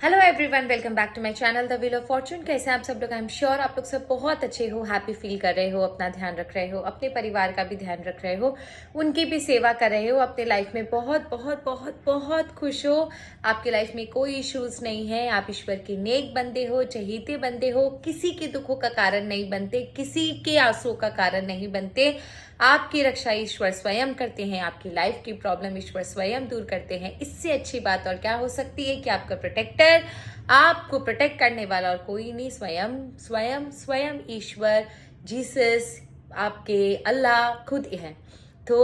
Hello everyone, welcome back to my channel the wheel of fortune. कैसे हैं आप सब लोग? आई एम श्योर आप लोग सब बहुत अच्छे हो, हैप्पी फील कर रहे हो, अपना ध्यान रख रहे हो, अपने परिवार का भी ध्यान रख रहे हो, उनकी भी सेवा कर रहे हो, अपने लाइफ में बहुत बहुत बहुत बहुत खुश हो। आपकी लाइफ में कोई इश्यूज नहीं है, आप ईश्वर के नेक बंदे हो, चहीते बंदे हो, किसी के दुखों का कारण नहीं बनते, किसी के आंसुओं का कारण नहीं बनते। आपकी रक्षा ईश्वर स्वयं करते हैं, आपकी लाइफ की प्रॉब्लम ईश्वर स्वयं दूर करते हैं। इससे अच्छी बात और क्या हो सकती है कि आपका प्रोटेक्टर, आपको प्रोटेक्ट करने वाला और कोई नहीं, स्वयं स्वयं स्वयं ईश्वर, जीसस, आपके अल्लाह खुद ही है। तो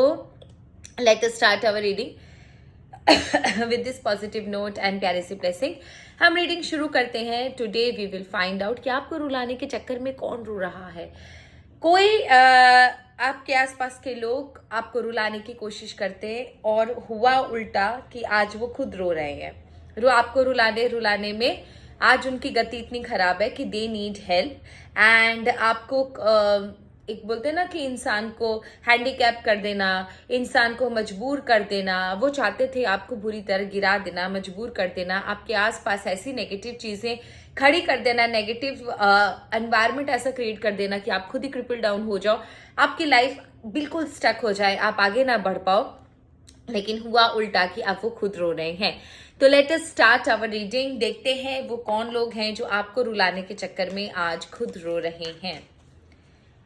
let us start our reading with this positive note and प्यारे सी ब्लेसिंग। हम रीडिंग शुरू करते हैं। Today we will find out कि आपको रुलाने के चक्कर में कौन रो रहा है। कोई आपके आसपास के लोग आपको रुलाने की कोशिश करते हैं और हुआ उल्टा कि आज वो खुद रो रहे हैं। आपको रुलाने में आज उनकी गति इतनी खराब है कि दे नीड हेल्प एंड आपको एक बोलते हैं ना कि इंसान को हैंडीकैप कर देना, इंसान को मजबूर कर देना। वो चाहते थे आपको बुरी तरह गिरा देना, मजबूर कर देना, आपके आसपास ऐसी नेगेटिव चीजें खड़ी कर देना, नेगेटिव एनवायरनमेंट ऐसा क्रिएट कर देना कि आप खुद ही क्रिपल डाउन हो जाओ, आपकी लाइफ बिल्कुल स्टक हो जाए, आप आगे ना बढ़ पाओ। लेकिन हुआ उल्टा कि आप वो खुद रो रहे हैं। तो let us start our reading. देखते हैं वो कौन लोग हैं जो आपको रुलाने के चक्कर में आज खुद रो रहे हैं।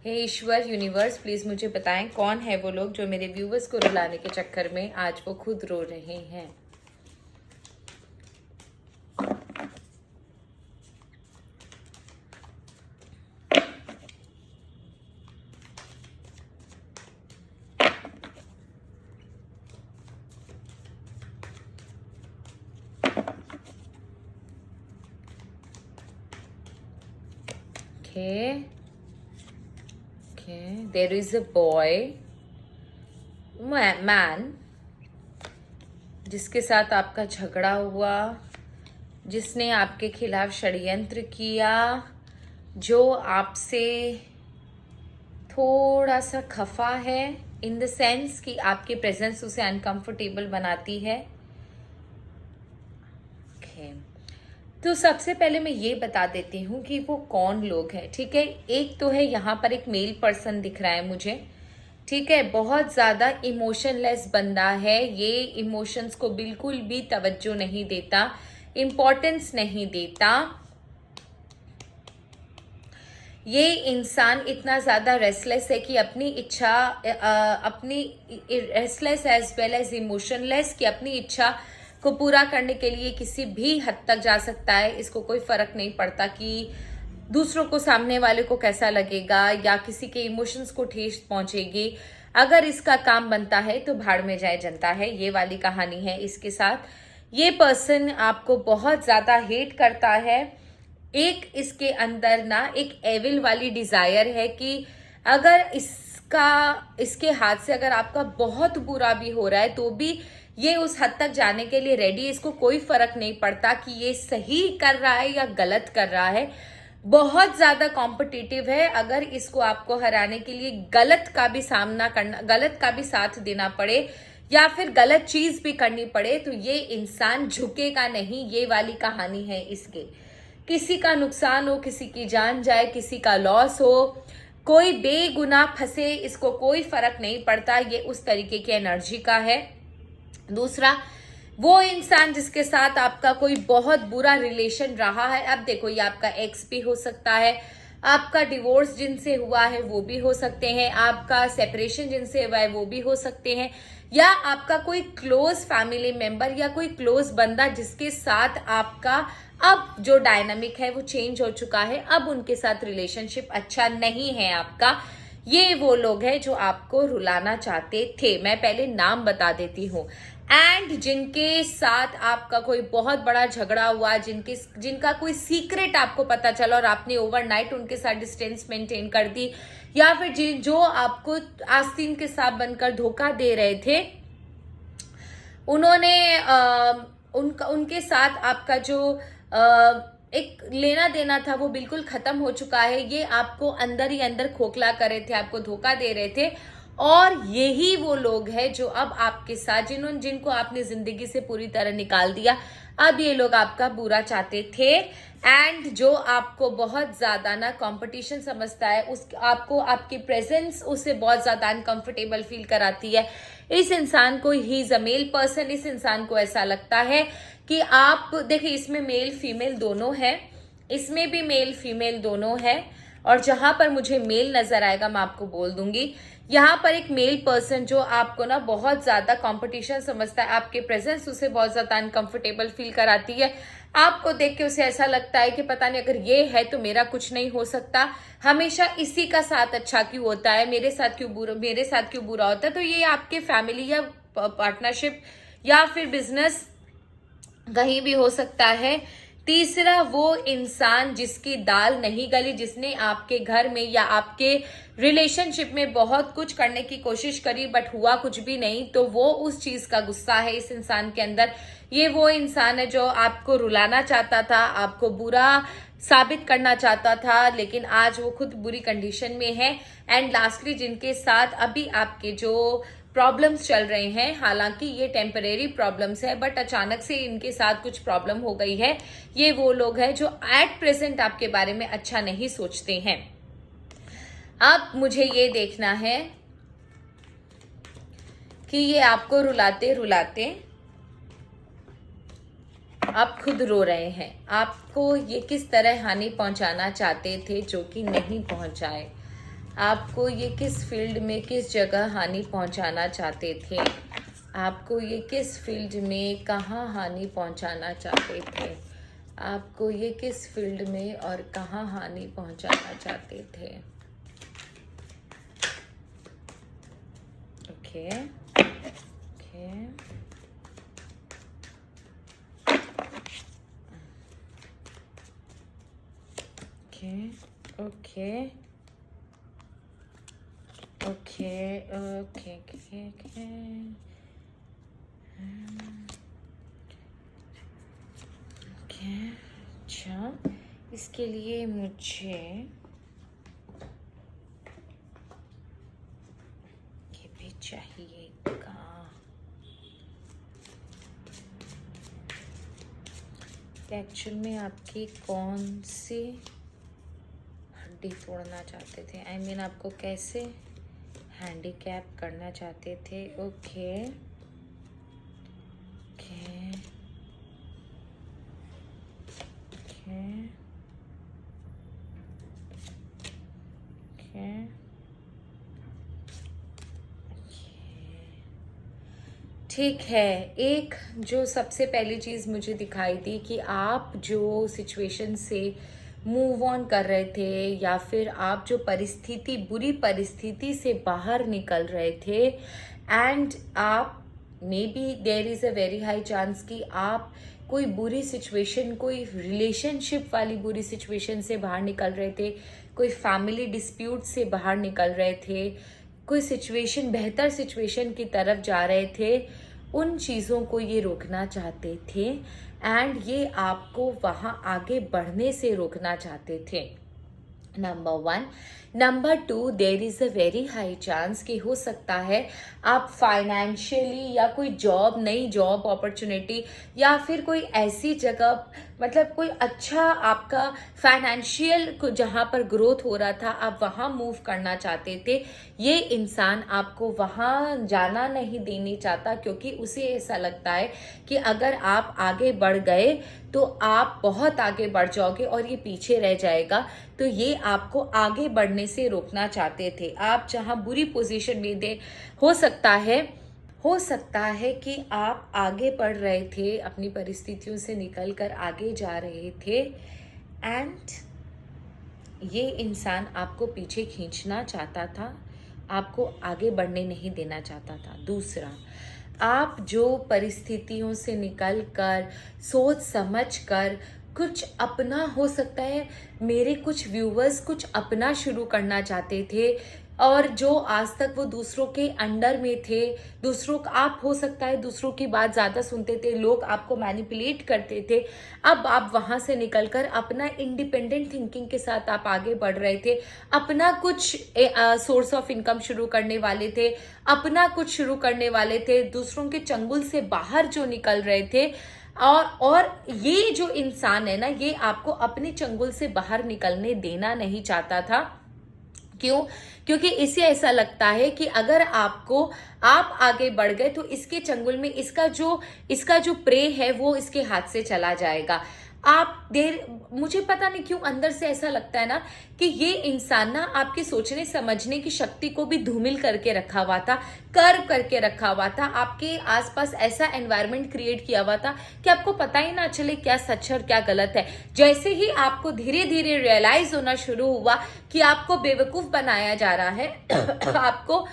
हे ईश्वर, यूनिवर्स, प्लीज मुझे बताएं कौन है वो लोग जो मेरे व्यूवर्स को रुलाने के चक्कर में आज वो खुद रो रहे हैं। Okay, there is a boy, man, जिसके साथ आपका झगड़ा हुआ, जिसने आपके खिलाफ षड्यंत्र किया, जो आपसे थोड़ा सा खफा है इन द सेंस कि आपकी प्रेजेंस उसे अनकंफर्टेबल बनाती है। तो सबसे पहले मैं ये बता देती हूँ कि वो कौन लोग हैं। ठीक है, एक तो है यहाँ पर एक मेल पर्सन दिख रहा है मुझे। ठीक है, बहुत ज्यादा इमोशनलेस बंदा है ये, इमोशंस को बिल्कुल भी तवज्जो नहीं देता, इम्पोर्टेंस नहीं देता। ये इंसान इतना ज्यादा रेस्टलेस है कि अपनी इच्छा अपनी restless as well as emotionless कि अपनी इच्छा को पूरा करने के लिए किसी भी हद तक जा सकता है। इसको कोई फर्क नहीं पड़ता कि दूसरों को, सामने वाले को कैसा लगेगा या किसी के इमोशंस को ठेस पहुंचेगी। अगर इसका काम बनता है तो भाड़ में जाए जनता है। ये वाली कहानी है इसके साथ। ये पर्सन आपको बहुत ज्यादा हेट करता है। एक इसके अंदर ना एक एविल वाली डिजायर है कि अगर इसके हाथ से अगर आपका बहुत बुरा भी हो रहा है तो भी ये उस हद तक जाने के लिए रेडी। इसको कोई फर्क नहीं पड़ता कि ये सही कर रहा है या गलत कर रहा है। बहुत ज्यादा कॉम्पिटिटिव है। अगर इसको आपको हराने के लिए गलत का भी सामना करना, गलत का भी साथ देना पड़े या फिर गलत चीज भी करनी पड़े तो ये इंसान झुकेगा नहीं। ये वाली कहानी है इसके। किसी का नुकसान हो, किसी की जान जाए, किसी का लॉस हो, कोई बेगुनाह फंसे, इसको कोई फर्क नहीं पड़ता। ये उस तरीके की एनर्जी का है। दूसरा, वो इंसान जिसके साथ आपका कोई बहुत बुरा रिलेशन रहा है, अब देखो ये आपका एक्स भी हो सकता है, आपका डिवोर्स जिनसे हुआ है वो भी हो सकते हैं, आपका सेपरेशन जिनसे हुआ है वो भी हो सकते हैं, या आपका कोई क्लोज फैमिली मेंबर या कोई क्लोज बंदा जिसके साथ आपका अब जो डायनामिक है वो चेंज हो चुका है, अब उनके साथ रिलेशनशिप अच्छा नहीं है आपका। ये वो लोग हैं जो आपको रुलाना चाहते थे। मैं पहले नाम बता देती हूँ। एंड जिनके साथ आपका कोई बहुत बड़ा झगड़ा हुआ, जिनका कोई सीक्रेट आपको पता चला और आपने ओवरनाइट उनके साथ डिस्टेंस मेंटेन कर दी, या फिर जो आपको आस्तीन के साथ बनकर धोखा दे रहे थे, उन्होंने उनके साथ आपका जो एक लेना देना था वो बिल्कुल खत्म हो चुका है। ये आपको अंदर ही अंदर खोखला कर रहे थे, आपको धोखा दे रहे थे और यही वो लोग हैं जो अब आपके साथ जिनको आपने जिंदगी से पूरी तरह निकाल दिया, अब ये लोग आपका बुरा चाहते थे। एंड जो आपको बहुत ज्यादा ना कंपटीशन समझता है, उस आपको आपकी प्रेजेंस उसे बहुत ज्यादा अनकंफर्टेबल फील कराती है, इस इंसान को he is a male person, इस इंसान को ऐसा लगता है कि आप देखिए, इसमें मेल फीमेल दोनों है, इसमें भी मेल फीमेल दोनों है। और जहां पर मुझे मेल नजर आएगा मैं आपको बोल दूंगी, यहाँ पर एक मेल पर्सन जो आपको ना बहुत ज्यादा कंपटीशन समझता है, आपके प्रेजेंस उसे बहुत ज्यादा अनकंफर्टेबल फील कराती है, आपको देख के उसे ऐसा लगता है कि पता नहीं अगर ये है तो मेरा कुछ नहीं हो सकता, हमेशा इसी का साथ अच्छा क्यों होता है, मेरे साथ क्यों बुरा होता है। तो ये आपके फैमिली या पार्टनरशिप या फिर बिजनेस कहीं भी हो सकता है। तीसरा, वो इंसान जिसकी दाल नहीं गली, जिसने आपके घर में या आपके रिलेशनशिप में बहुत कुछ करने की कोशिश करी बट हुआ कुछ भी नहीं, तो वो उस चीज का गुस्सा है इस इंसान के अंदर। ये वो इंसान है जो आपको रुलाना चाहता था, आपको बुरा साबित करना चाहता था, लेकिन आज वो खुद बुरी कंडीशन में है। एंड लास्टली, जिनके साथ अभी आपके जो प्रॉब्लम्स चल रहे हैं, हालांकि ये टेम्परेरी प्रॉब्लम्स है बट अचानक से इनके साथ कुछ प्रॉब्लम हो गई है, ये वो लोग हैं जो एट प्रेजेंट आपके बारे में अच्छा नहीं सोचते हैं। अब मुझे ये देखना है कि ये आपको रुलाते रुलाते आप खुद रो रहे हैं, आपको ये किस तरह हानि पहुंचाना चाहते थे जो कि नहीं पहुंचाए, आपको ये किस फील्ड में किस जगह हानि पहुंचाना चाहते थे, आपको ये किस फील्ड में कहाँ हानि पहुंचाना चाहते थे, आपको ये किस फील्ड में और कहाँ हानि पहुंचाना चाहते थे। Okay okay okay okay okay okay okay okay. अच्छा, इसके लिए मुझे ये भी चाहिएगा। एक्चुअल में आपकी कौन सी हड्डी तोड़ना चाहते थे, आई मीन आपको कैसे हैंडीकैप करना चाहते थे। ओके ओके ओके ओके ठीक है। एक जो सबसे पहली चीज़ मुझे दिखाई दी कि आप जो सिचुएशन से मूव ऑन कर रहे थे या फिर आप जो बुरी परिस्थिति से बाहर निकल रहे थे, एंड आप may be there is a very high chance कि आप कोई बुरी सिचुएशन, कोई रिलेशनशिप वाली बुरी सिचुएशन से बाहर निकल रहे थे, कोई फैमिली डिस्प्यूट से बाहर निकल रहे थे, कोई सिचुएशन बेहतर सिचुएशन की तरफ जा रहे थे, उन चीज़ों को ये रोकना चाहते थे एंड ये आपको वहाँ आगे बढ़ने से रोकना चाहते थे। Number 1। Number 2, there is a very high chance कि हो सकता है आप फाइनेंशियली या कोई जॉब, नई जॉब अपॉर्चुनिटी या फिर कोई ऐसी जगह, मतलब कोई अच्छा आपका फाइनेंशियल को जहाँ पर ग्रोथ हो रहा था, आप वहाँ मूव करना चाहते थे। ये इंसान आपको वहाँ जाना नहीं देनी चाहता क्योंकि उसे ऐसा लगता है कि अगर आप आगे बढ़ गए तो आप बहुत आगे बढ़ जाओगे और ये पीछे रह जाएगा, तो ये आपको आगे बढ़ने से रोकना चाहते थे। आप जहाँ बुरी पोजीशन में थे, हो सकता है कि आप आगे बढ़ रहे थे, अपनी परिस्थितियों से निकलकर आगे जा रहे थे एंड ये इंसान आपको पीछे खींचना चाहता था, आपको आगे बढ़ने नहीं देना चाहता था। दूसरा, आप जो परिस्थितियों से निकलकर सोच समझकर कुछ अपना, हो सकता है मेरे कुछ व्यूवर्स कुछ अपना शुरू करना चाहते थे, और जो आज तक वो दूसरों के अंडर में थे, दूसरों का, आप हो सकता है दूसरों की बात ज़्यादा सुनते थे, लोग आपको मैनिपुलेट करते थे, अब आप वहाँ से निकलकर अपना इंडिपेंडेंट थिंकिंग के साथ आप आगे बढ़ रहे थे, अपना कुछ सोर्स ऑफ इनकम शुरू करने वाले थे, अपना कुछ शुरू करने वाले थे, दूसरों के चंगुल से बाहर जो निकल रहे थे। और ये जो इंसान है ना, ये आपको अपने चंगुल से बाहर निकलने देना नहीं चाहता था। क्यों? क्योंकि इसे ऐसा लगता है कि अगर आप आगे बढ़ गए तो इसके चंगुल में इसका जो प्रे है वो इसके हाथ से चला जाएगा। मुझे पता नहीं क्यों अंदर से ऐसा लगता है ना कि ये इंसान ना आपके सोचने समझने की शक्ति को भी धूमिल करके रखा हुआ था, कर्व करके रखा हुआ था, आपके आसपास ऐसा एनवायरनमेंट क्रिएट किया हुआ था कि आपको पता ही ना चले क्या सच है और क्या गलत है। जैसे ही आपको धीरे धीरे रियलाइज होना शुरू हुआ कि आपको बेवकूफ बनाया जा रहा है आपको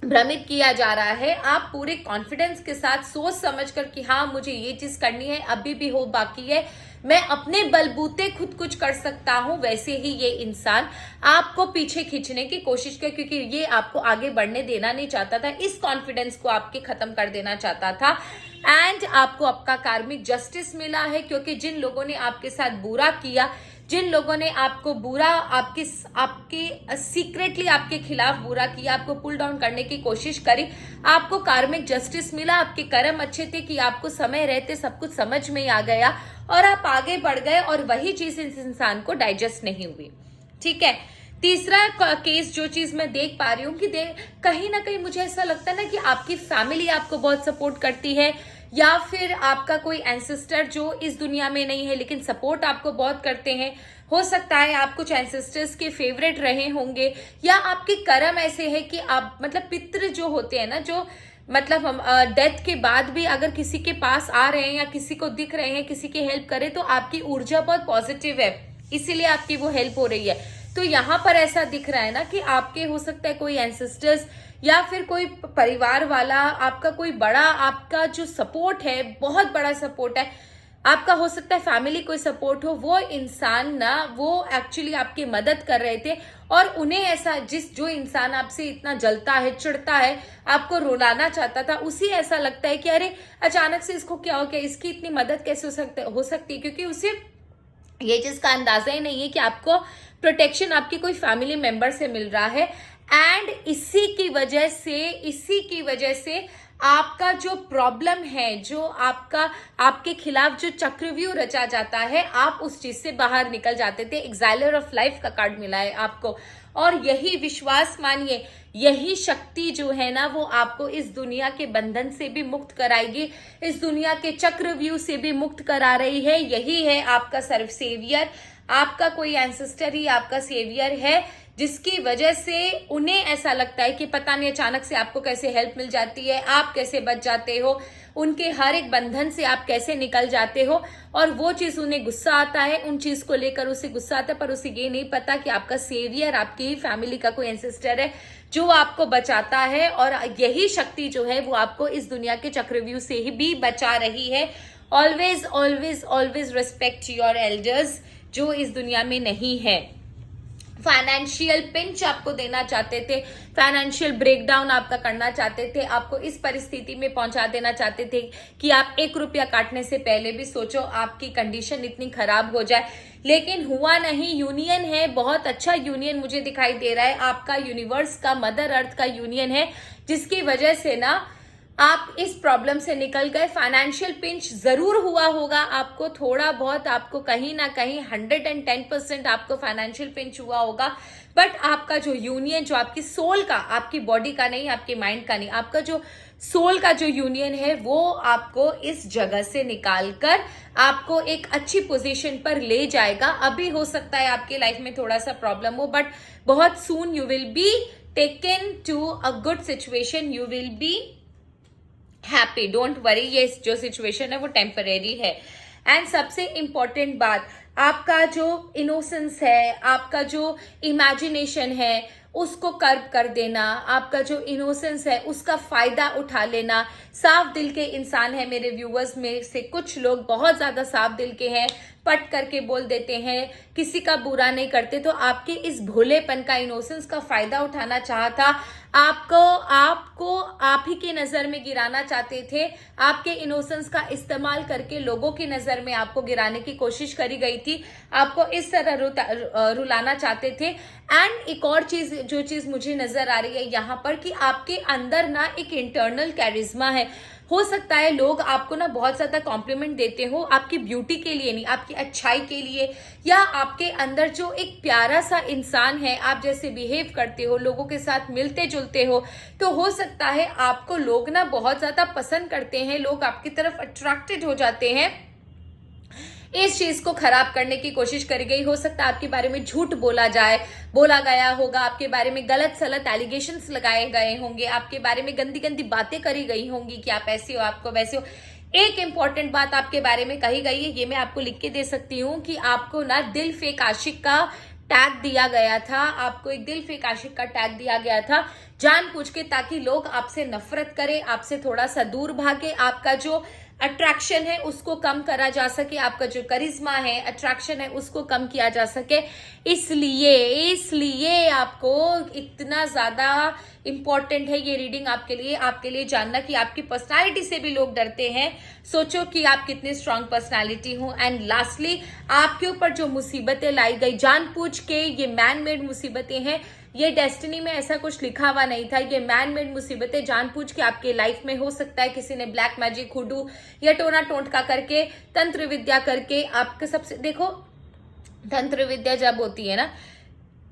भ्रमित किया जा रहा है, आप पूरे कॉन्फिडेंस के साथ सोच समझकर कि हाँ मुझे ये चीज करनी है, अभी भी हो बाकी है, मैं अपने बलबूते खुद कुछ कर सकता हूं, वैसे ही ये इंसान आपको पीछे खींचने की कोशिश कर, क्योंकि ये आपको आगे बढ़ने देना नहीं चाहता था, इस कॉन्फिडेंस को आपके खत्म कर देना चाहता था। एंड आपको आपका कार्मिक जस्टिस मिला है, क्योंकि जिन लोगों ने आपके साथ बुरा किया, जिन लोगों ने आपको बुरा आपके सीक्रेटली आपके खिलाफ बुरा किया, आपको पुल डाउन करने की कोशिश करी, आपको कार्मिक जस्टिस मिला। आपके कर्म अच्छे थे कि आपको समय रहते सब कुछ समझ में आ गया और आप आगे बढ़ गए, और वही चीज इस इंसान को डाइजेस्ट नहीं हुई। ठीक है, तीसरा केस जो चीज मैं देख पा रही हूँ कि कहीं ना कहीं मुझे ऐसा लगता है ना कि आपकी फैमिली आपको बहुत सपोर्ट करती है, या फिर आपका कोई एंसेस्टर जो इस दुनिया में नहीं है लेकिन सपोर्ट आपको बहुत करते हैं। हो सकता है आप कुछ एंसेस्टर्स के फेवरेट रहे होंगे, या आपके कर्म ऐसे है कि आप मतलब पितृ जो होते हैं ना, जो मतलब हम डेथ के बाद भी अगर किसी के पास आ रहे हैं या किसी को दिख रहे हैं, किसी की हेल्प करें, तो आपकी ऊर्जा बहुत पॉजिटिव है, इसीलिए आपकी वो हेल्प हो रही है। तो यहाँ पर ऐसा दिख रहा है ना कि आपके हो सकता है कोई एंसेस्टर्स या फिर कोई परिवार वाला, आपका कोई बड़ा, आपका जो सपोर्ट है बहुत बड़ा सपोर्ट है, आपका हो सकता है फैमिली कोई सपोर्ट हो, वो इंसान ना वो एक्चुअली आपकी मदद कर रहे थे, और उन्हें ऐसा जो इंसान आपसे इतना जलता है, चिढ़ता है, आपको रुलाना चाहता था, उसी ऐसा लगता है कि अरे अचानक से इसको क्या हो गया, इसकी इतनी मदद कैसे हो सकती है, क्योंकि उसे ये चीज का अंदाजा ही नहीं है कि आपको प्रोटेक्शन आपके कोई फैमिली मेंबर से मिल रहा है। एंड इसी की वजह से आपका जो प्रॉब्लम है, जो आपके खिलाफ जो चक्रव्यूह रचा जाता है, आप उस चीज से बाहर निकल जाते थे। एक्साइलर ऑफ लाइफ का कार्ड मिला है आपको, और यही विश्वास मानिए, यही शक्ति जो है ना वो आपको इस दुनिया के बंधन से भी मुक्त कराएगी, इस दुनिया के चक्रव्यूह से भी मुक्त करा रही है। यही है आपका सर्व सेवियर, आपका कोई एंसेस्टर ही आपका सेवियर है, जिसकी वजह से उन्हें ऐसा लगता है कि पता नहीं अचानक से आपको कैसे हेल्प मिल जाती है, आप कैसे बच जाते हो, उनके हर एक बंधन से आप कैसे निकल जाते हो, और वो चीज उन्हें गुस्सा आता है, उन चीज को लेकर उसे गुस्सा आता है, पर उसे ये नहीं पता कि आपका सेवियर आपकी ही फैमिली का कोई एंसेस्टर है जो आपको बचाता है, और यही शक्ति जो है वो आपको इस दुनिया के चक्रव्यूह से ही भी बचा रही है। Always always always respect your elders जो इस दुनिया में नहीं है। फाइनेंशियल पिंच आपको देना चाहते थे, फाइनेंशियल ब्रेकडाउन आपका करना चाहते थे, आपको इस परिस्थिति में पहुंचा देना चाहते थे कि आप 1 रुपया काटने से पहले भी सोचो आपकी कंडीशन इतनी खराब हो जाए, लेकिन हुआ नहीं। यूनियन है, बहुत अच्छा यूनियन मुझे दिखाई दे रहा है, आपका यूनिवर्स का, मदर अर्थ का यूनियन है, जिसकी वजह से ना आप इस प्रॉब्लम से निकल गए। फाइनेंशियल पिंच जरूर हुआ होगा आपको, थोड़ा बहुत आपको कहीं ना कहीं 110% आपको फाइनेंशियल पिंच हुआ होगा, बट आपका जो यूनियन, जो आपकी सोल का, आपकी बॉडी का नहीं, आपके माइंड का नहीं, आपका जो सोल का जो यूनियन है वो आपको इस जगह से निकालकर आपको एक अच्छी पोजीशन पर ले जाएगा। अभी हो सकता है आपकी लाइफ में थोड़ा सा प्रॉब्लम हो, बट बहुत soon you will be taken to a good situation, you will be happy, don't worry. ये जो सिचुएशन है वो टेम्परेरी है। एंड सबसे इंपॉर्टेंट बात, आपका जो इनोसेंस है, आपका जो इमेजिनेशन है, उसको कर्ब कर देना, आपका जो इनोसेंस है उसका फायदा उठा लेना। साफ दिल के इंसान है मेरे व्यूअर्स में से कुछ लोग, बहुत ज्यादा साफ दिल के हैं, पट करके बोल देते हैं, किसी का बुरा नहीं करते। तो आपके इस भोलेपन का, इनोसेंस का फायदा उठाना चाहता, आपको आप ही की नजर में गिराना चाहते थे। आपके इनोसेंस का इस्तेमाल करके लोगों की नजर में आपको गिराने की कोशिश करी गई थी, आपको इस तरह रुलाना चाहते थे। एंड एक और चीज, जो चीज मुझे नजर आ रही है यहाँ पर, कि आपके अंदर ना एक इंटरनल कैरिज्मा है। हो सकता है लोग आपको ना बहुत ज्यादा कॉम्प्लीमेंट देते हो आपकी ब्यूटी के लिए नहीं, आपकी अच्छाई के लिए, या आपके अंदर जो एक प्यारा सा इंसान है, आप जैसे बिहेव करते हो, लोगों के साथ मिलते जुलते हो, तो हो सकता है आपको लोग ना बहुत ज्यादा पसंद करते हैं, लोग आपकी तरफ अट्रैक्टेड हो जाते हैं। इस चीज को खराब करने की कोशिश करी गई। हो सकता है आपके बारे में झूठ बोला गया होगा, आपके बारे में गलत सलत एलिगेशंस लगाए गए होंगे, आपके बारे में गंदी गंदी बातें करी गई होंगी कि आप ऐसे हो, आपको वैसे हो। एक इंपॉर्टेंट बात आपके बारे में कही गई है, ये मैं आपको लिख के दे सकती हूँ, कि आपको ना दिल फेक आशिक का टैग दिया गया था। आपको एक दिल फेक आशिक का टैग दिया गया था जानबूझ के, ताकि लोग आपसे नफरत करें, आपसे थोड़ा सा दूर भागे, आपका जो अट्रैक्शन है उसको कम करा जा सके, आपका जो करिश्मा है, अट्रैक्शन है, उसको कम किया जा सके। इसलिए आपको इतना ज्यादा इंपॉर्टेंट है ये रीडिंग आपके लिए जानना, कि आपकी पर्सनालिटी से भी लोग डरते हैं। सोचो कि आप कितनी स्ट्रांग पर्सनालिटी हो। एंड लास्टली, आपके ऊपर जो मुसीबतें लाई गई जानबूझ के, ये मैन मेड मुसीबतें हैं, ये डेस्टिनी में ऐसा कुछ लिखा हुआ नहीं था। ये मैन मेड मुसीबतें जानबूझ के आपके लाइफ में, हो सकता है किसी ने ब्लैक मैजिक, हुडू या टोना टोटका करके, तंत्र विद्या करके आपके सबसे, देखो तंत्र विद्या जब होती है ना,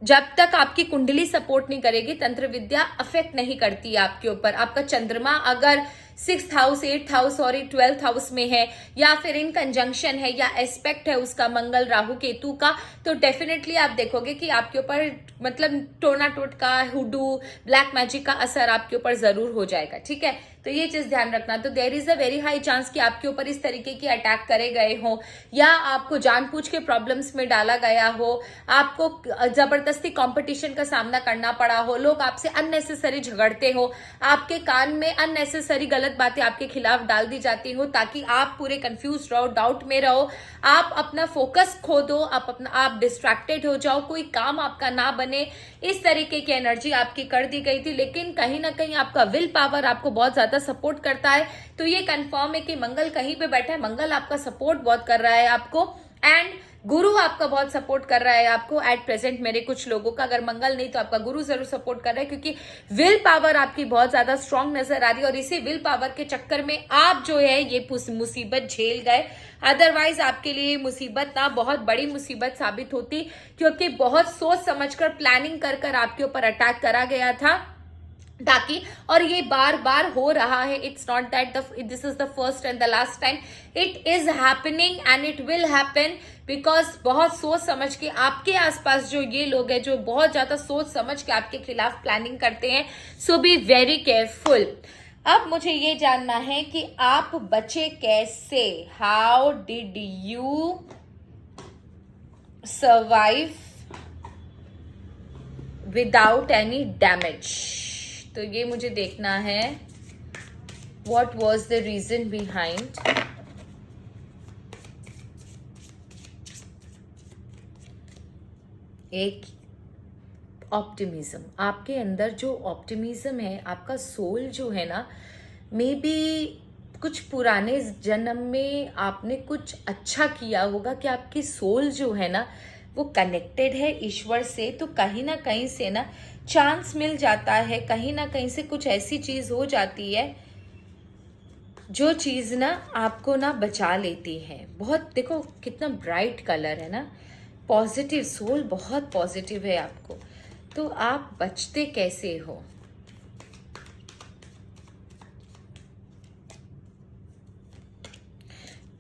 जब तक आपकी कुंडली सपोर्ट नहीं करेगी, तंत्र विद्या अफेक्ट नहीं करती है आपके ऊपर। आपका चंद्रमा अगर 6th house, 8th house, sorry 12th house में है, या फिर इन कंजंक्शन है, या एस्पेक्ट है उसका मंगल राहु केतु का, तो डेफिनेटली आप देखोगे कि आपके ऊपर मतलब टोना टोटका, हुडू, ब्लैक मैजिक का असर आपके ऊपर जरूर हो जाएगा। ठीक है, तो ये चीज ध्यान रखना। तो there is a very high chance कि आपके ऊपर इस तरीके की अटैक करे गए हो, या आपको जानबूझ के प्रॉब्लम्स में डाला गया हो, आपको जबरदस्ती कंपटीशन का सामना करना पड़ा हो, लोग आपसे अननेसेसरी झगड़ते हो, आपके कान में अननेसेसरी गलत बातें आपके खिलाफ डाल दी जाती हो, ताकि आप पूरे कंफ्यूज रहो, डाउट में रहो, आप अपना फोकस खो दो, आप डिस्ट्रैक्टेड हो जाओ, कोई काम आपका ना बने। इस तरीके की एनर्जी आपकी कर दी गई थी। लेकिन कहीं ना कहीं आपका विल पावर आपको बहुत ज्यादा सपोर्ट करता है। तो ये कंफर्म है कि मंगल कहीं पे बैठा है, मंगल आपका सपोर्ट बहुत कर रहा है आपको, एंड गुरु आपका बहुत सपोर्ट कर रहा है आपको एट प्रेजेंट। मेरे कुछ लोगों का, अगर मंगल नहीं तो आपका गुरु जरूर सपोर्ट कर रहा है, क्योंकि विल पावर आपकी बहुत ज्यादा स्ट्रांग नजर आ रही है। और इसी विल पावर के चक्कर में आप जो है ये मुसीबत झेल गए। अदरवाइज आपके लिए मुसीबत ना बहुत बड़ी मुसीबत साबित होती, क्योंकि बहुत सोच समझकर प्लानिंग कर कर आपके ऊपर अटैक करा गया था, ताकि, और ये बार बार हो रहा है। It's not that this is the first and the last time, it is happening and it will happen, because बहुत सोच समझ के आपके आसपास जो ये लोग हैं, जो बहुत ज्यादा सोच समझ के आपके खिलाफ प्लानिंग करते हैं। So be very careful. अब मुझे ये जानना है कि आप बचे कैसे, how did you survive without any damage. तो ये मुझे देखना है, what was the reason behind. एक ऑप्टिमिज्म, आपके अंदर जो ऑप्टिमिज्म है, आपका सोल जो है ना, मे बी कुछ पुराने जन्म में आपने कुछ अच्छा किया होगा, कि आपकी सोल जो है ना वो कनेक्टेड है ईश्वर से। तो कहीं ना कहीं से ना चांस मिल जाता है, कहीं ना कहीं से कुछ ऐसी चीज हो जाती है जो चीज ना आपको ना बचा लेती है। बहुत, देखो कितना ब्राइट कलर है ना, पॉजिटिव, सोल बहुत पॉजिटिव है आपको। तो आप बचते कैसे हो?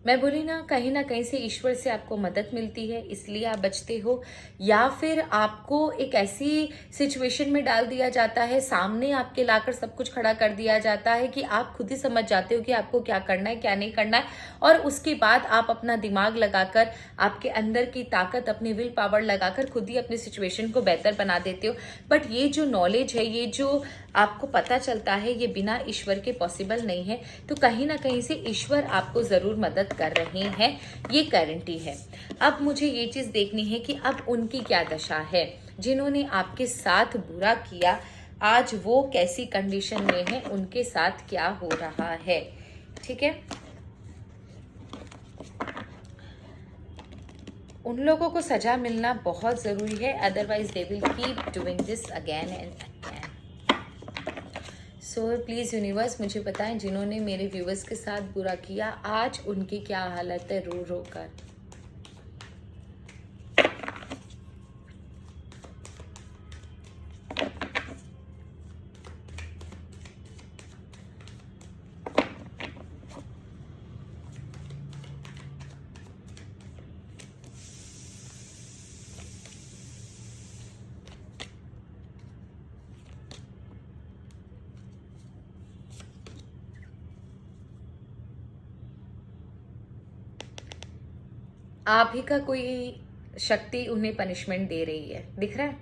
मैं बोली ना कहीं से ईश्वर से आपको मदद मिलती है, इसलिए आप बचते हो, या फिर आपको एक ऐसी सिचुएशन में डाल दिया जाता है, सामने आपके लाकर सब कुछ खड़ा कर दिया जाता है कि आप खुद ही समझ जाते हो कि आपको क्या करना है क्या नहीं करना है, और उसके बाद आप अपना दिमाग लगाकर, आपके अंदर की ताकत, अपनी विल पावर लगाकर खुद ही अपनी सिचुएशन को बेहतर बना देते हो। बट ये जो नॉलेज है, ये जो आपको पता चलता है, ये बिना ईश्वर के पॉसिबल नहीं है। तो कहीं ना कहीं से ईश्वर आपको ज़रूर मदद कर रहे हैं, ये गारंटी है। अब मुझे ये चीज़ देखनी है कि अब उनकी क्या दशा है, जिन्होंने आपके साथ बुरा किया, आज वो कैसी कंडीशन में है, उनके साथ क्या हो रहा है। ठीक है, उन लोगों को सजा मिलना बहुत ज़रूरी है, otherwise they will keep doing this again and again. So please universe मुझे बताएं, जिन्होंने मेरे व्यूवर्स के साथ बुरा किया, आज उनकी क्या हालत है रो रो कर। आप ही का कोई शक्ति उन्हें पनिशमेंट दे रही है, दिख रहा है।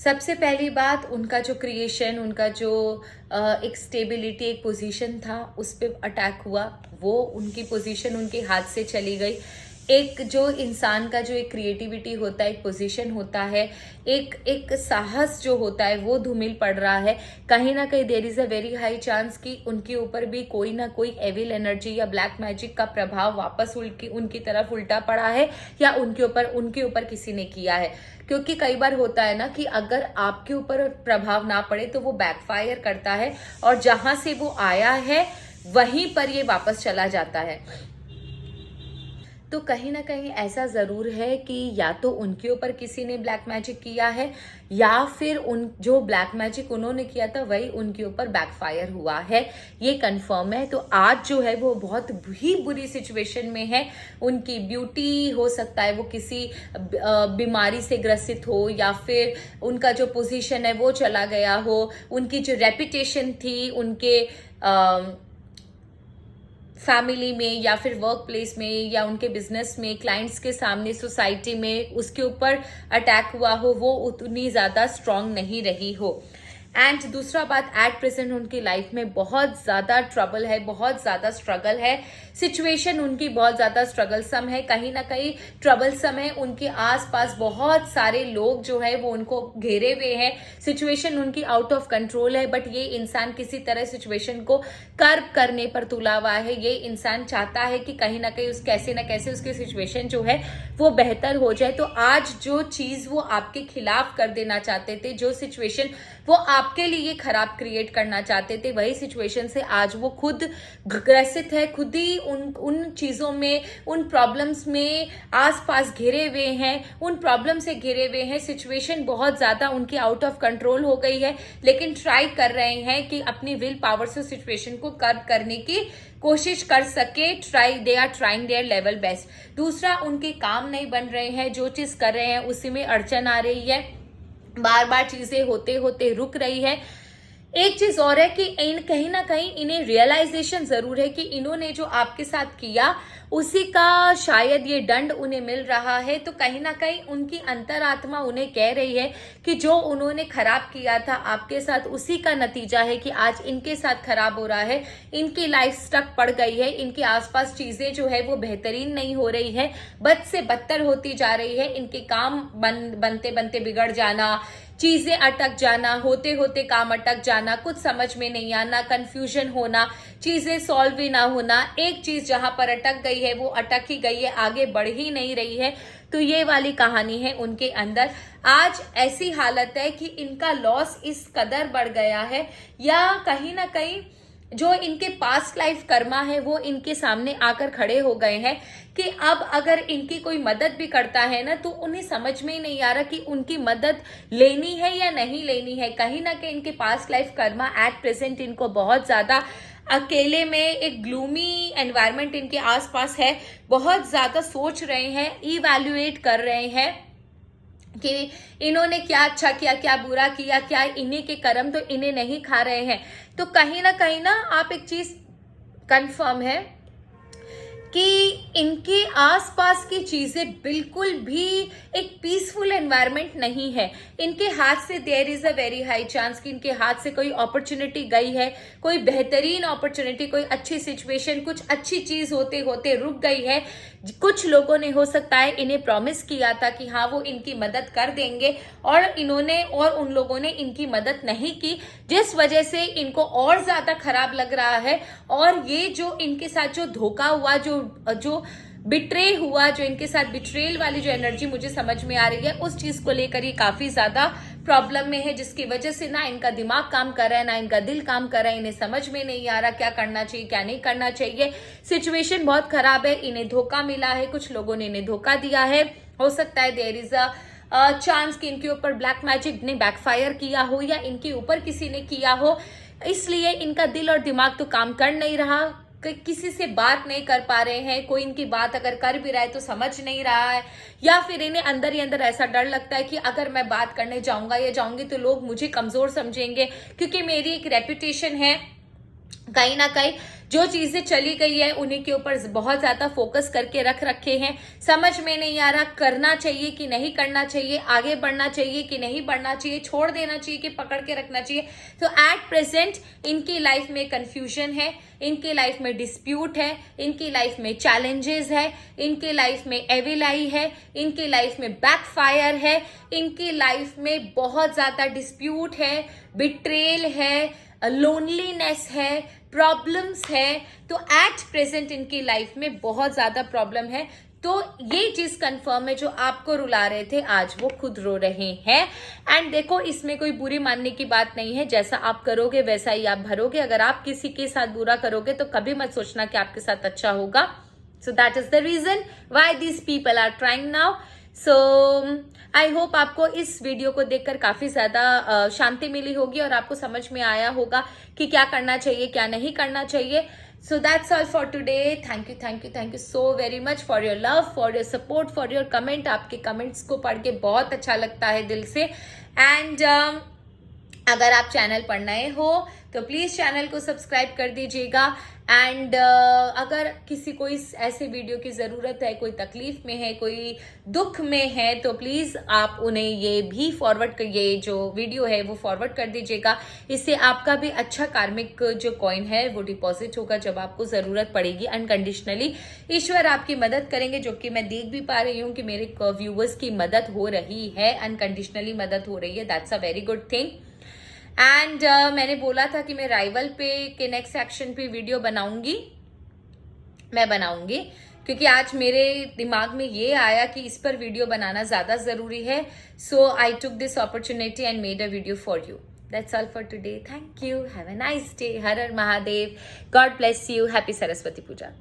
सबसे पहली बात, उनका जो क्रिएशन, उनका जो एक स्टेबिलिटी, एक पोजीशन था, उस पर अटैक हुआ, वो उनकी पोजीशन उनके हाथ से चली गई। एक जो इंसान का जो एक क्रिएटिविटी होता है, एक पोजीशन होता है, एक साहस जो होता है, वो धूमिल पड़ रहा है। कहीं ना कहीं there is a very high chance कि उनके ऊपर भी कोई ना कोई एविल एनर्जी या ब्लैक मैजिक का प्रभाव वापस उनकी तरफ उल्टा पड़ा है, या उनके ऊपर किसी ने किया है। क्योंकि कई बार होता है ना कि अगर आपके ऊपर प्रभाव ना पड़े तो वो बैकफायर करता है, और जहां से वो आया है वहीं पर ये वापस चला जाता है। तो कहीं ना कहीं ऐसा ज़रूर है कि या तो उनके ऊपर किसी ने ब्लैक मैजिक किया है, या फिर उन जो ब्लैक मैजिक उन्होंने किया था वही उनके ऊपर बैकफायर हुआ है, ये कंफर्म है। तो आज जो है वो बहुत ही बुरी सिचुएशन में है। उनकी ब्यूटी, हो सकता है वो किसी बीमारी से ग्रसित हो, या फिर उनका जो पोजीशन है वो चला गया हो, उनकी जो रेपुटेशन थी उनके फैमिली में या फिर वर्क प्लेस में या उनके बिजनेस में, क्लाइंट्स के सामने, सोसाइटी में, उसके ऊपर अटैक हुआ हो, वो उतनी ज़्यादा स्ट्रांग नहीं रही हो। एंड दूसरा बात, एट प्रेजेंट उनकी लाइफ में बहुत ज़्यादा ट्रबल है, बहुत ज़्यादा स्ट्रगल है, सिचुएशन उनकी बहुत ज़्यादा स्ट्रगलसम है, कहीं ना कहीं ट्रबलसम है। उनके आसपास बहुत सारे लोग जो है वो उनको घेरे हुए हैं, सिचुएशन उनकी आउट ऑफ कंट्रोल है। बट ये इंसान किसी तरह सिचुएशन को कर्व करने पर तुला हुआ है। ये इंसान चाहता है कि कहीं ना कहीं कैसे ना कैसे उसकी सिचुएशन जो है वो बेहतर हो जाए। तो आज जो चीज़ वो आपके खिलाफ कर देना चाहते थे, जो सिचुएशन वो आपके लिए खराब क्रिएट करना चाहते थे, वही सिचुएशन से आज वो खुद ग्रसित है, खुद ही उन चीज़ों में, उन प्रॉब्लम्स में आसपास घिरे हुए हैं, उन प्रॉब्लम से घिरे हुए हैं। सिचुएशन बहुत ज़्यादा उनकी आउट ऑफ कंट्रोल हो गई है, लेकिन ट्राई कर रहे हैं कि अपनी विल पावर से सिचुएशन को कर्व करने की कोशिश कर सके। They are trying their level best. दूसरा, उनके काम नहीं बन रहे हैं, जो चीज़ कर रहे हैं उसी में अड़चन आ रही है, बार बार चीजें होते होते रुक रही है। एक चीज और है कि कहीं ना कहीं इन्हें रियलाइजेशन जरूर है कि इन्होंने जो आपके साथ किया उसी का शायद ये दंड उन्हें मिल रहा है। तो कहीं ना कहीं उनकी अंतरात्मा उन्हें कह रही है कि जो उन्होंने खराब किया था आपके साथ, उसी का नतीजा है कि आज इनके साथ खराब हो रहा है। इनकी लाइफ स्टक पड़ गई है, इनके आसपास चीजें जो है वो बेहतरीन नहीं हो रही है, बद से बदतर होती जा रही है। इनके काम बनते बनते बिगड़ जाना, चीजें अटक जाना, होते होते काम अटक जाना, कुछ समझ में नहीं आना, कंफ्यूजन होना, चीजें सॉल्व ही ना होना। एक चीज जहां पर अटक गई है वो अटक ही गई है, आगे बढ़ ही नहीं रही है। तो ये वाली कहानी है उनके अंदर। आज ऐसी हालत है कि इनका लॉस इस कदर बढ़ गया है, या कहीं ना कहीं जो इनके पास्ट लाइफ कर्मा है वो इनके सामने आकर खड़े हो गए हैं कि अब अगर इनकी कोई मदद भी करता है ना, तो उन्हें समझ में ही नहीं आ रहा कि उनकी मदद लेनी है या नहीं लेनी है। कहीं ना कहीं इनके past life Karma at present इनको बहुत ज्यादा अकेले में एक ग्लूमी एनवायरनमेंट इनके आसपास है, बहुत ज़्यादा सोच रहे हैं, इवैल्यूएट कर रहे हैं कि इन्होंने क्या अच्छा किया, क्या बुरा किया, क्या इन्हीं के कर्म तो इन्हें नहीं खा रहे हैं। तो कहीं ना आप एक चीज कंफर्म है कि इनके आसपास की चीजें बिल्कुल भी एक पीसफुल एनवायरनमेंट नहीं है। इनके हाथ से there is a very high chance कि इनके हाथ से कोई अपॉर्चुनिटी गई है, कोई बेहतरीन अपॉर्चुनिटी, कोई अच्छी सिचुएशन, कुछ अच्छी चीज होते होते रुक गई है। कुछ लोगों ने हो सकता है इन्हें प्रॉमिस किया था कि हाँ वो इनकी मदद कर देंगे, और इन्होंने और उन लोगों ने इनकी मदद नहीं की, जिस वजह से इनको और ज्यादा खराब लग रहा है। और ये जो इनके साथ जो धोखा हुआ, जो बिट्रे हुआ, जो इनके साथ बिट्रेल वाली जो एनर्जी मुझे समझ में आ रही है, उस चीज को लेकर ये काफी ज्यादा प्रॉब्लम में है, जिसकी वजह से ना इनका दिमाग काम कर रहा है, ना इनका दिल काम कर रहा है। इन्हें समझ में नहीं आ रहा क्या करना चाहिए, क्या नहीं करना चाहिए। सिचुएशन बहुत खराब है, इन्हें धोखा मिला है, कुछ लोगों ने इन्हें धोखा दिया है। हो सकता है देयर इज अ चांस कि इनके ऊपर ब्लैक मैजिक ने बैकफायर किया हो, या इनके ऊपर किसी ने किया हो, इसलिए इनका दिल और दिमाग तो काम कर नहीं रहा, किसी से बात नहीं कर पा रहे हैं। कोई इनकी बात अगर कर भी रहा है तो समझ नहीं रहा है, या फिर इन्हें अंदर ही अंदर ऐसा डर लगता है कि अगर मैं बात करने जाऊंगा या जाऊंगी तो लोग मुझे कमजोर समझेंगे, क्योंकि मेरी एक रेपुटेशन है। कहीं ना कहीं जो चीजें चली गई है उन्हीं के ऊपर बहुत ज्यादा फोकस करके रख रखे हैं। समझ में नहीं आ रहा करना चाहिए कि नहीं करना चाहिए, आगे बढ़ना चाहिए कि नहीं बढ़ना चाहिए, छोड़ देना चाहिए कि पकड़ के रखना चाहिए। तो एट प्रेजेंट इनकी लाइफ में कंफ्यूजन है, इनकी लाइफ में डिस्प्यूट है, इनकी लाइफ में चैलेंजेस है, इनकी लाइफ में एविलाई है, इनकी लाइफ में बैकफायर है, इनकी लाइफ में बहुत ज्यादा डिस्प्यूट है, बिट्रेल है, लोनलीनेस है, प्रॉब्लम्स है। तो एट प्रेजेंट इनकी लाइफ में बहुत ज्यादा प्रॉब्लम है। तो ये चीज कंफर्म है, जो आपको रुला रहे थे आज वो खुद रो रहे हैं। एंड देखो, इसमें कोई बुरी मानने की बात नहीं है, जैसा आप करोगे वैसा ही आप भरोगे। अगर आप किसी के साथ बुरा करोगे तो कभी मत सोचना कि आपके साथ अच्छा होगा। So that is the reason why these people are trying now. So I hope आपको इस वीडियो को देखकर काफी ज्यादा शांति मिली होगी और आपको समझ में आया होगा कि क्या करना चाहिए, क्या नहीं करना चाहिए। So that's all for today. Thank you so very much for your love, for your support, for your comment. आपके कमेंट्स को पढ़ के बहुत अच्छा लगता है दिल से। एंड अगर आप चैनल पर नए हो तो प्लीज चैनल को सब्सक्राइब कर दीजिएगा। एंड अगर किसी को इस ऐसे वीडियो की जरूरत है, कोई तकलीफ में है, कोई दुख में है, तो प्लीज आप उन्हें ये भी फॉरवर्ड, ये जो वीडियो है वो फॉरवर्ड कर दीजिएगा। इससे आपका भी अच्छा कार्मिक जो कॉइन है वो डिपॉजिट होगा जब आपको जरूरत पड़ेगी। अनकंडीशनली ईश्वर आपकी मदद करेंगे, जो कि मैं देख भी पा रही हूँ कि मेरे व्यूवर्स की मदद हो रही है, अनकंडीशनली मदद हो रही है। That's a very good thing. And मैंने बोला था कि मैं राइवल पे के नेक्स्ट सेक्शन पे वीडियो बनाऊंगी, क्योंकि आज मेरे दिमाग में ये आया कि इस पर वीडियो बनाना ज्यादा जरूरी है। So I took this opportunity and made a video for you. That's all for today. Thank you, have a nice day. Har Har Mahadev, God bless you, happy Saraswati Puja.